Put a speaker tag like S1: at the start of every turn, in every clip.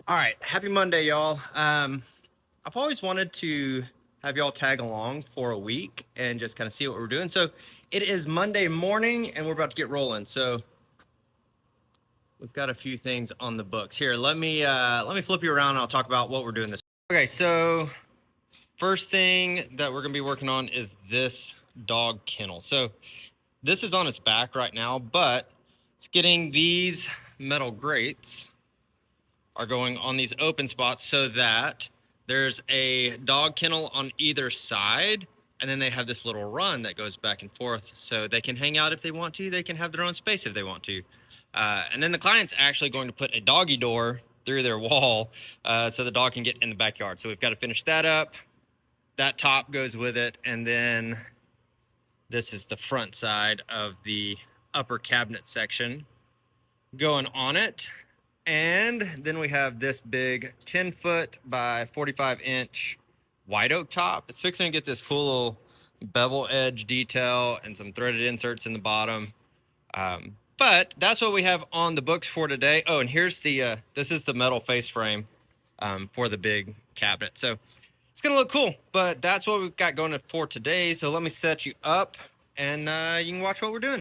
S1: All right, happy Monday, y'all. I've always wanted to have y'all tag along for a week and just kind of see what we're doing. So it is Monday morning and we're about to get rolling. So we've got a few things on the books here. Let me flip you around and I'll talk about what we're doing this. Okay, so first thing that we're gonna be working on is this dog kennel. So this is on its back right now, but it's getting these metal grates are going on these open spots so that there's a dog kennel on either side, and then they have this little run that goes back and forth so they can hang out if they want to. They can have their own space if they want to. And then the client's actually going to put a doggy door through their wall so the dog can get in the backyard. So we've got to finish that up. That top goes with it, and then this is the front side of the upper cabinet section going on it. And then we have this big 10-foot by 45-inch white oak top. It's fixing to get this cool little bevel edge detail and some threaded inserts in the bottom. But that's what we have on the books for today. Oh, and here's the, this is the metal face frame for the big cabinet. So it's gonna look cool, but that's what we've got going for today. So let me set you up and you can watch what we're doing.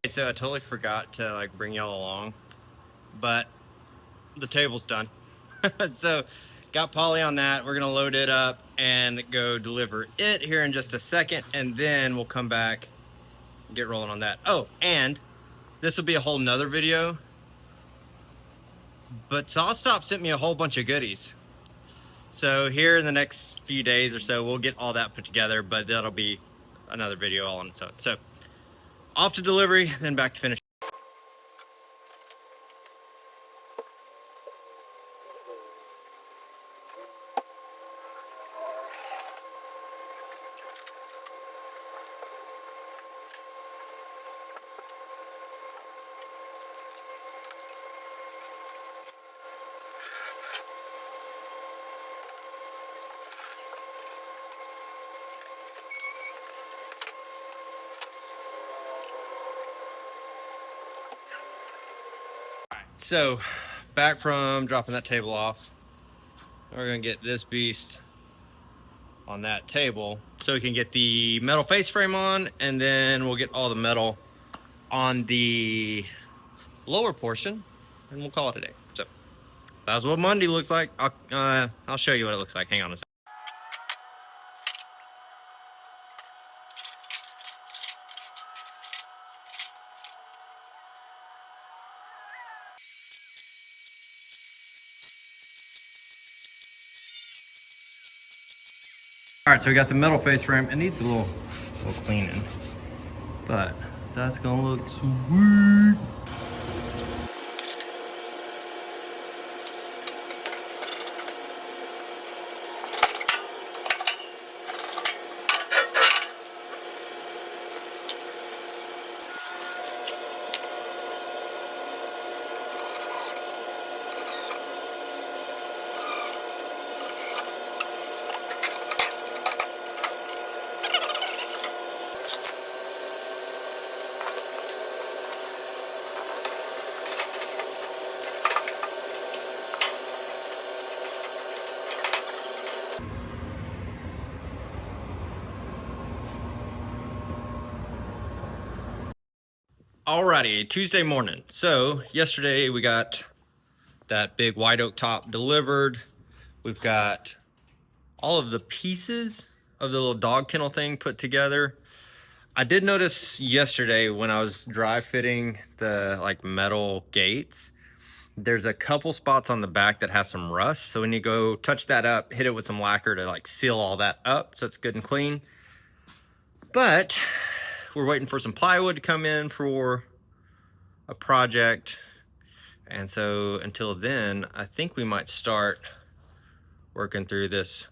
S1: So I totally forgot to like bring y'all along, but the table's done. So got Polly on that. We're gonna load it up and go deliver it here in just a second, and then we'll come back and get rolling on that. Oh, and this will be a whole nother video, but SawStop sent me a whole bunch of goodies. So here in the next few days or so, we'll get all that put together, but that'll be another video all on its own. So off to delivery, then back to finish. So back from dropping that table off, we're gonna get this beast on that table so we can get the metal face frame on, and then we'll get all the metal on the lower portion and we'll call it a day. So that's what Monday looks like. I'll show you what it looks like. Hang on a second. All right, so we got the metal face frame. It needs a little cleaning, but that's gonna look sweet. Alrighty, Tuesday morning. So yesterday we got that big white oak top delivered. We've got all of the pieces of the little dog kennel thing put together. I did notice yesterday when I was dry fitting the like metal gates, there's a couple spots on the back that have some rust. So when you go touch that up, hit it with some lacquer to like seal all that up so it's good and clean. But we're waiting for some plywood to come in for a project. And so until then, I think we might start working through this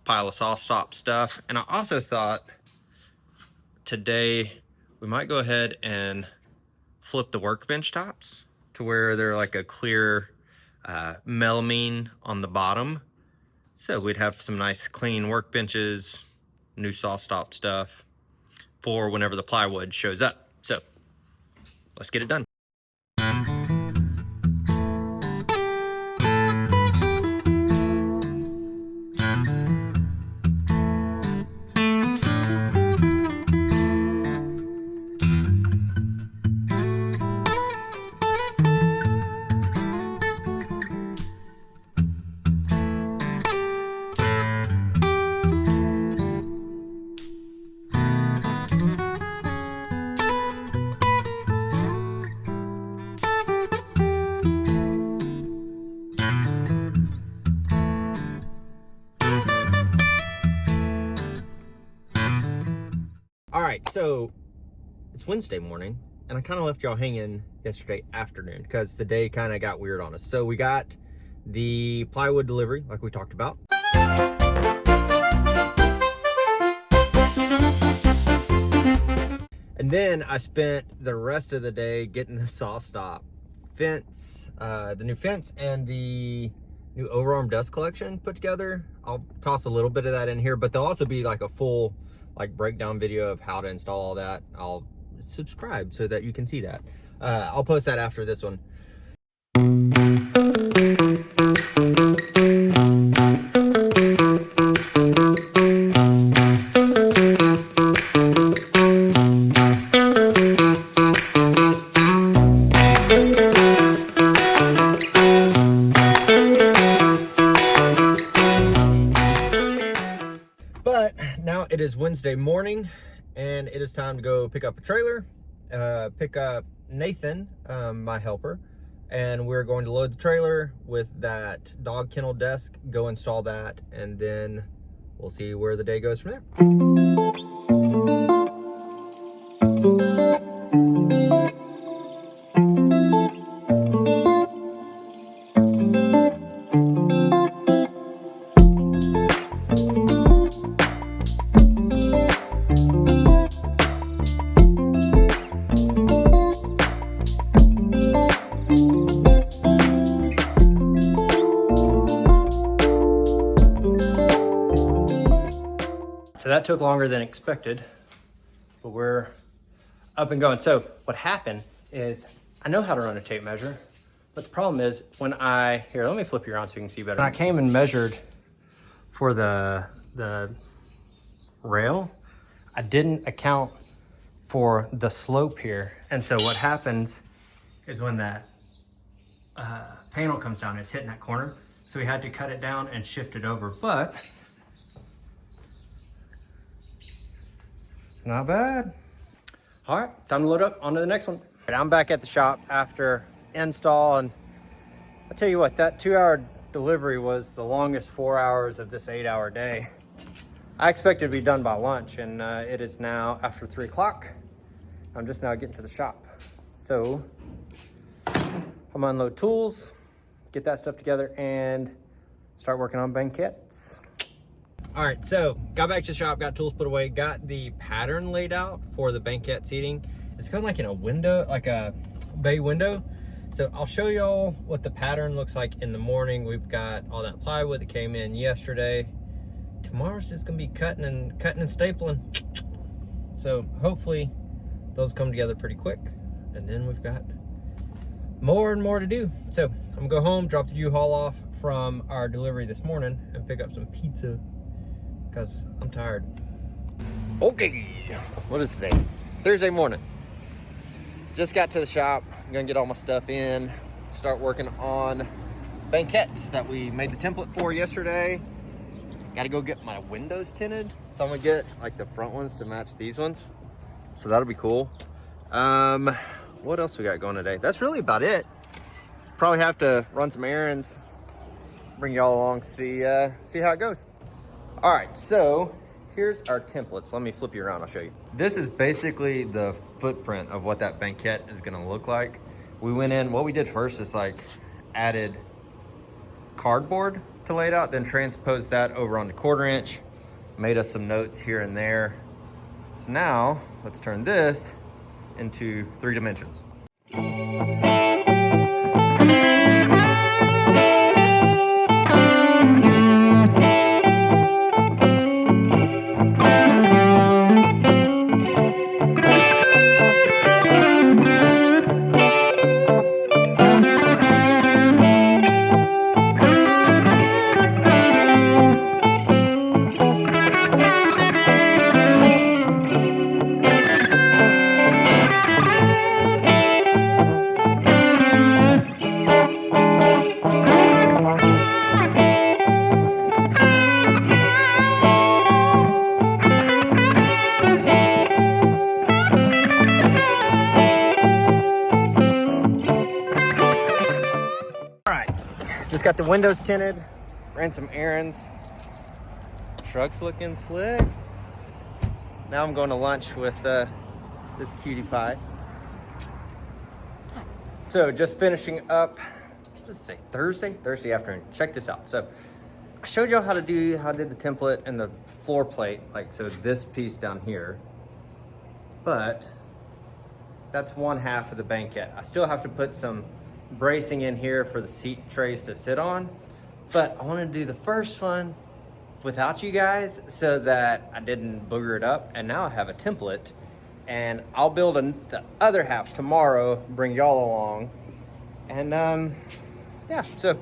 S1: pile of saw stop stuff. And I also thought today we might go ahead and flip the workbench tops to where they're like a clear melamine on the bottom. So we'd have some nice clean workbenches, new saw stop stuff for whenever the plywood shows up. So let's get it done. All right, so it's Wednesday morning, and I kind of left y'all hanging yesterday afternoon because the day kind of got weird on us. So we got the plywood delivery, like we talked about. And then I spent the rest of the day getting the saw stop fence, the new fence and the new overarm dust collection put together. I'll toss a little bit of that in here, but there'll also be like a full breakdown video of how to install all that. I'll subscribe so that you can see that. I'll post that after this one. But now it is Wednesday morning and it is time to go pick up a trailer, pick up Nathan, my helper, and we're going to load the trailer with that dog kennel desk, go install that, and then we'll see where the day goes from there. So that took longer than expected, but we're up and going. So what happened is I know how to run a tape measure, but the problem is when here, let me flip you around so you can see better. When I came and measured for the rail, I didn't account for the slope here. And so what happens is when that panel comes down, it's hitting that corner. So we had to cut it down and shift it over, but not bad. All right, time to load up, on to the next one. Right, I'm back at the shop after install, and I'll tell you what, that 2-hour delivery was the longest 4 hours of this 8-hour day. I expected to be done by lunch, and it is now after 3 o'clock. I'm just now getting to the shop. So I'm gonna unload tools, get that stuff together, and start working on banquettes. All right, so got back to the shop, got tools put away, got the pattern laid out for the banquette seating. It's kind of like in a window, like a bay window. So I'll show y'all what the pattern looks like in the morning. We've got all that plywood that came in yesterday. Tomorrow's just gonna be cutting and stapling. So hopefully those come together pretty quick. And then we've got more and more to do. So I'm gonna go home, drop the U-Haul off from our delivery this morning and pick up some pizza, because I'm tired. Okay, what is today? Thursday morning. Just got to the shop. I'm gonna get all my stuff in, start working on banquettes that we made the template for yesterday. Gotta go get my windows tinted. So I'm gonna get like the front ones to match these ones. So that'll be cool. What else we got going today? That's really about it. Probably have to run some errands, bring y'all along, see how it goes. All right, so here's our templates. Let me flip you around, I'll show you. This is basically the footprint of what that banquette is gonna look like. we went in, what we did first is like added cardboard to lay it out, then transposed that over onto 1/4 inch, made us some notes here and there. So now let's turn this into 3 dimensions. Just got the windows tinted, ran some errands. Truck's looking slick. Now I'm going to lunch with this cutie pie. So just finishing up, let's say Thursday afternoon. Check this out. So I showed y'all how I did the template and the floor plate, like so this piece down here. But that's 1/2 of the banquette. I still have to put some bracing in here for the seat trays to sit on, but I want to do the first one without you guys so that I didn't booger it up, and now I have a template, and I'll build the other half tomorrow, bring y'all along, and yeah, so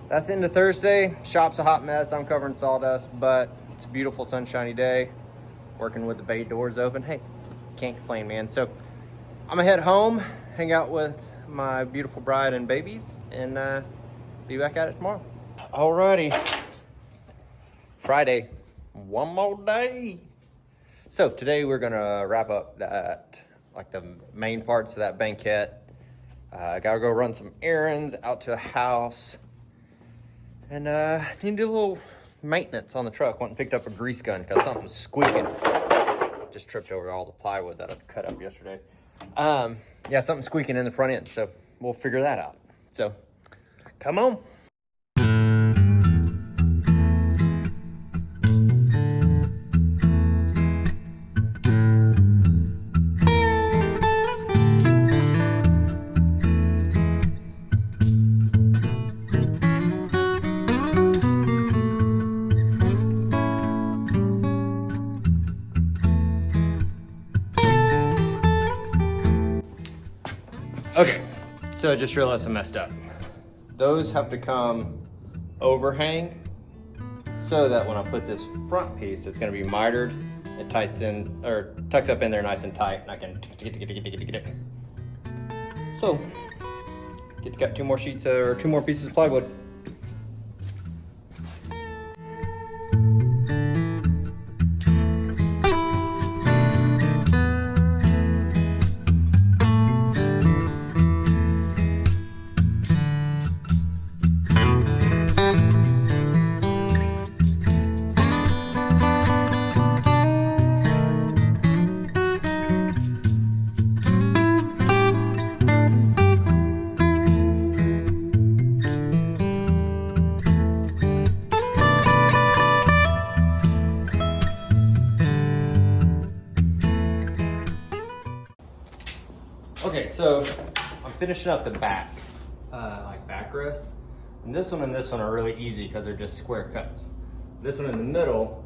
S1: that's into Thursday. Shop's a hot mess, I'm covered in sawdust, but it's a beautiful sunshiny day, working with the bay doors open. Hey, can't complain, man. So I'm gonna head home, hang out with my beautiful bride and babies, and be back at it tomorrow. Alrighty, Friday, one more day. So today we're gonna wrap up that, like the main parts of that banquette. Gotta go run some errands out to a house, and need to do a little maintenance on the truck. Went and picked up a grease gun because something's squeaking. Just tripped over all the plywood that I cut up yesterday. Yeah, something squeaking in the front end, so we'll figure that out. So, come on. Okay, so I just realized I messed up. Those have to come overhang so that when I put this front piece, it's gonna be mitered, it tucks up in there nice and tight, and I can get it. So, got 2 more sheets or 2 more pieces of plywood. Okay, so I'm finishing up the back, like backrest. And this one are really easy because they're just square cuts. This one in the middle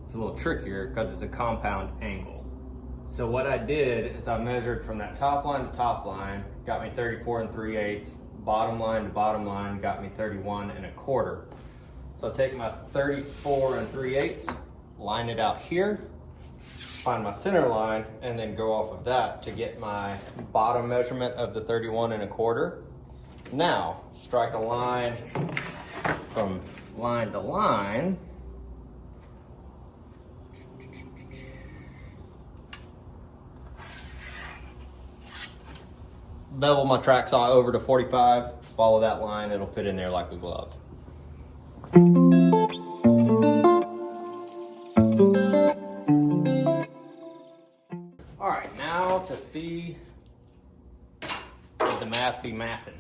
S1: is a little trickier because it's a compound angle. So what I did is I measured from that top line to top line, got me 34 3/8, bottom line to bottom line got me 31 1/4. So I'll take my 34 3/8, line it out here, find my center line, and then go off of that to get my bottom measurement of the 31 1/4. Now, strike a line from line to line. Bevel my track saw over to 45, follow that line, it'll fit in there like a glove. All right, now to see if the math be mathing.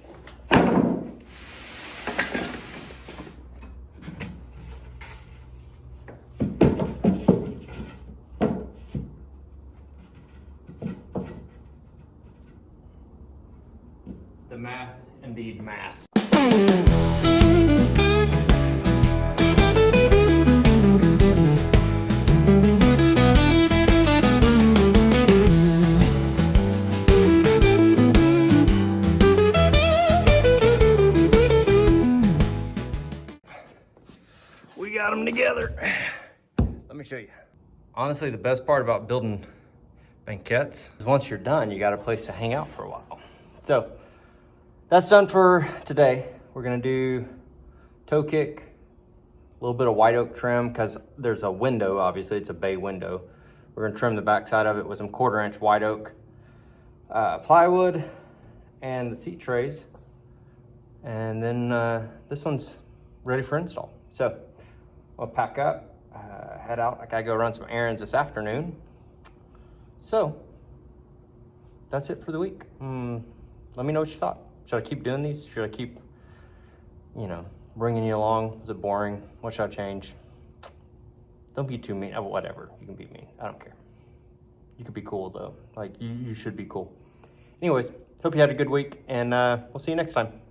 S1: The math, indeed math. We got them together. Let me show you. Honestly, the best part about building banquettes is once you're done, you got a place to hang out for a while. So that's done for today. We're gonna do toe kick, a little bit of white oak trim because there's a window, obviously it's a bay window. We're gonna trim the back side of it with some 1/4-inch white oak plywood and the seat trays. And then this one's ready for install. So I'll pack up, head out. I gotta go run some errands this afternoon. So that's it for the week. Let me know what you thought. Should I keep doing these? Should I keep, bringing you along? Is it boring? What should I change? Don't be too mean. Oh, whatever. You can be mean. I don't care. You could be cool though. Like you should be cool. Anyways, hope you had a good week, and we'll see you next time.